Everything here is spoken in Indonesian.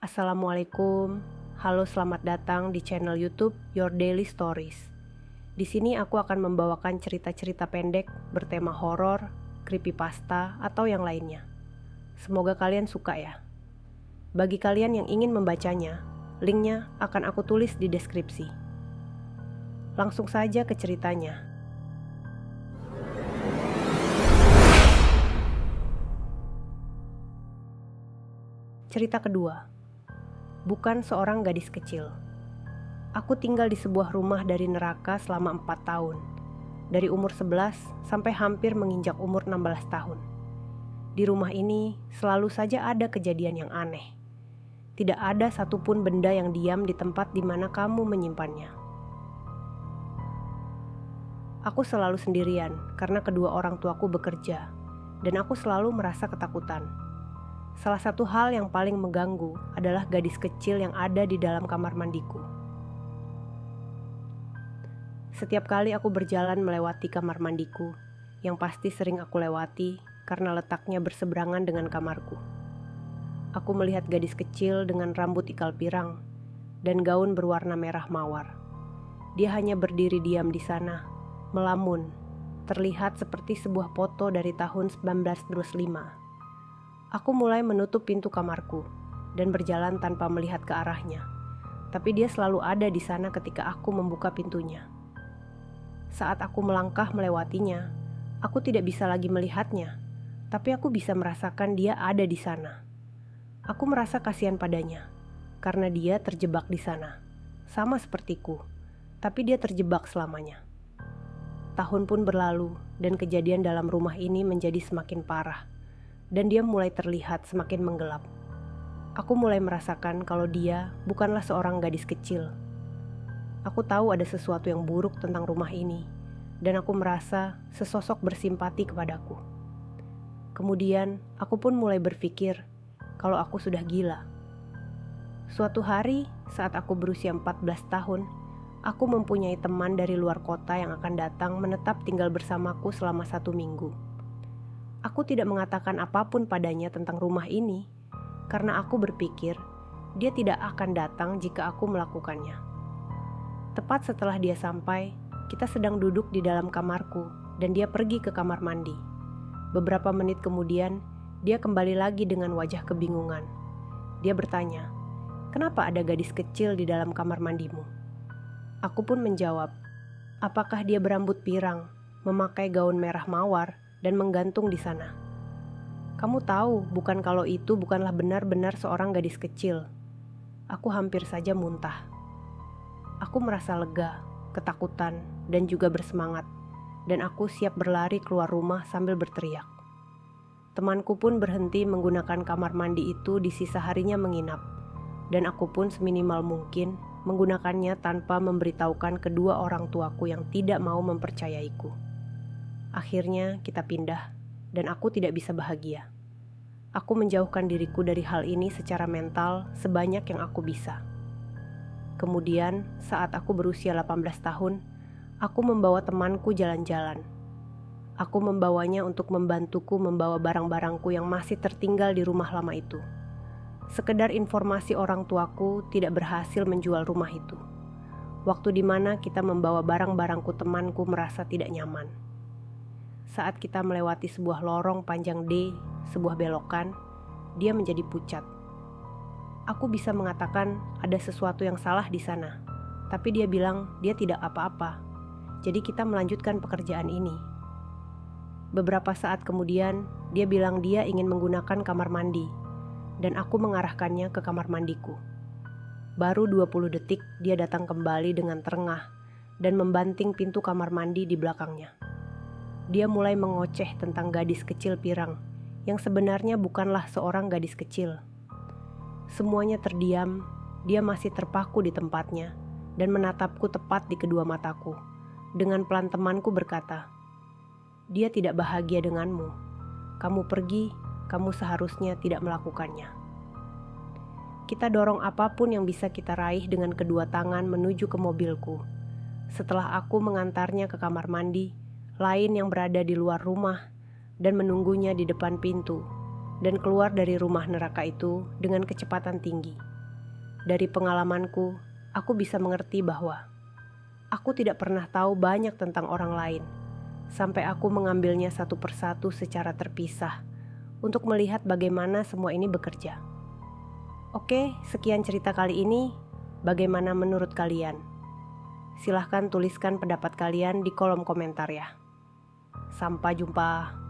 Assalamualaikum. Halo, selamat datang di channel YouTube Your Daily Stories. Di sini aku akan membawakan cerita-cerita pendek bertema horor, creepypasta, atau yang lainnya. Semoga kalian suka ya. Bagi kalian yang ingin membacanya, linknya akan aku tulis di deskripsi. Langsung saja ke ceritanya. Cerita kedua. Bukan seorang gadis kecil. Aku tinggal di sebuah rumah dari neraka selama 4 tahun. Dari umur 11 sampai hampir menginjak umur 16 tahun. Di rumah ini selalu saja ada kejadian yang aneh. Tidak ada satupun benda yang diam di tempat di mana kamu menyimpannya. Aku selalu sendirian karena kedua orang tuaku bekerja, dan aku selalu merasa ketakutan. Salah satu hal yang paling mengganggu adalah gadis kecil yang ada di dalam kamar mandiku. Setiap kali aku berjalan melewati kamar mandiku, yang pasti sering aku lewati karena letaknya berseberangan dengan kamarku. Aku melihat gadis kecil dengan rambut ikal pirang dan gaun berwarna merah mawar. Dia hanya berdiri diam di sana, melamun, terlihat seperti sebuah foto dari tahun 1925. Aku mulai menutup pintu kamarku dan berjalan tanpa melihat ke arahnya. Tapi dia selalu ada di sana ketika aku membuka pintunya. Saat aku melangkah melewatinya, aku tidak bisa lagi melihatnya, tapi aku bisa merasakan dia ada di sana. Aku merasa kasihan padanya, karena dia terjebak di sana, sama sepertiku, tapi dia terjebak selamanya. Tahun pun berlalu, dan kejadian dalam rumah ini menjadi semakin parah. Dan dia mulai terlihat semakin menggelap. Aku mulai merasakan kalau dia bukanlah seorang gadis kecil. Aku tahu ada sesuatu yang buruk tentang rumah ini, dan aku merasa sesosok bersimpati kepadaku. Kemudian, aku pun mulai berpikir kalau aku sudah gila. Suatu hari, saat aku berusia 14 tahun, aku mempunyai teman dari luar kota yang akan datang menetap tinggal bersamaku selama 1 minggu. Aku tidak mengatakan apapun padanya tentang rumah ini, karena aku berpikir dia tidak akan datang jika aku melakukannya. Tepat setelah dia sampai, kita sedang duduk di dalam kamarku, dan dia pergi ke kamar mandi. Beberapa menit kemudian, dia kembali lagi dengan wajah kebingungan. Dia bertanya, "Kenapa ada gadis kecil di dalam kamar mandimu?" Aku pun menjawab, "Apakah dia berambut pirang, memakai gaun merah mawar, dan menggantung di sana?" "Kamu tahu, bukan kalau itu bukanlah benar-benar seorang gadis kecil." Aku hampir saja muntah. Aku merasa lega, ketakutan, dan juga bersemangat, dan aku siap berlari keluar rumah sambil berteriak. Temanku pun berhenti menggunakan kamar mandi itu di sisa harinya menginap, dan aku pun seminimal mungkin menggunakannya tanpa memberitahukan kedua orang tuaku yang tidak mau mempercayaiku. Akhirnya kita pindah, dan aku tidak bisa bahagia. Aku menjauhkan diriku dari hal ini secara mental sebanyak yang aku bisa. Kemudian, saat aku berusia 18 tahun, aku membawa temanku jalan-jalan. Aku membawanya untuk membantuku membawa barang-barangku yang masih tertinggal di rumah lama itu. Sekedar informasi, orang tuaku tidak berhasil menjual rumah itu. Waktu di mana kita membawa barang-barangku, temanku merasa tidak nyaman. Saat kita melewati sebuah lorong panjang D, sebuah belokan, dia menjadi pucat. Aku bisa mengatakan ada sesuatu yang salah di sana, tapi dia bilang dia tidak apa-apa. Jadi kita melanjutkan pekerjaan ini. Beberapa saat kemudian, dia bilang dia ingin menggunakan kamar mandi, dan aku mengarahkannya ke kamar mandiku. Baru 20 detik dia datang kembali dengan terengah dan membanting pintu kamar mandi di belakangnya. Dia mulai mengoceh tentang gadis kecil pirang, yang sebenarnya bukanlah seorang gadis kecil. Semuanya terdiam, dia masih terpaku di tempatnya, dan menatapku tepat di kedua mataku. Dengan pelan temanku berkata, "Dia tidak bahagia denganmu. Kamu pergi, kamu seharusnya tidak melakukannya." Kita dorong apapun yang bisa kita raih dengan kedua tangan menuju ke mobilku. Setelah aku mengantarnya ke kamar mandi, lain yang berada di luar rumah dan menunggunya di depan pintu, dan keluar dari rumah neraka itu dengan kecepatan tinggi. Dari pengalamanku, aku bisa mengerti bahwa aku tidak pernah tahu banyak tentang orang lain, sampai aku mengambilnya satu persatu secara terpisah untuk melihat bagaimana semua ini bekerja. Oke, sekian cerita kali ini. Bagaimana menurut kalian? Silahkan tuliskan pendapat kalian di kolom komentar ya. Sampai jumpa.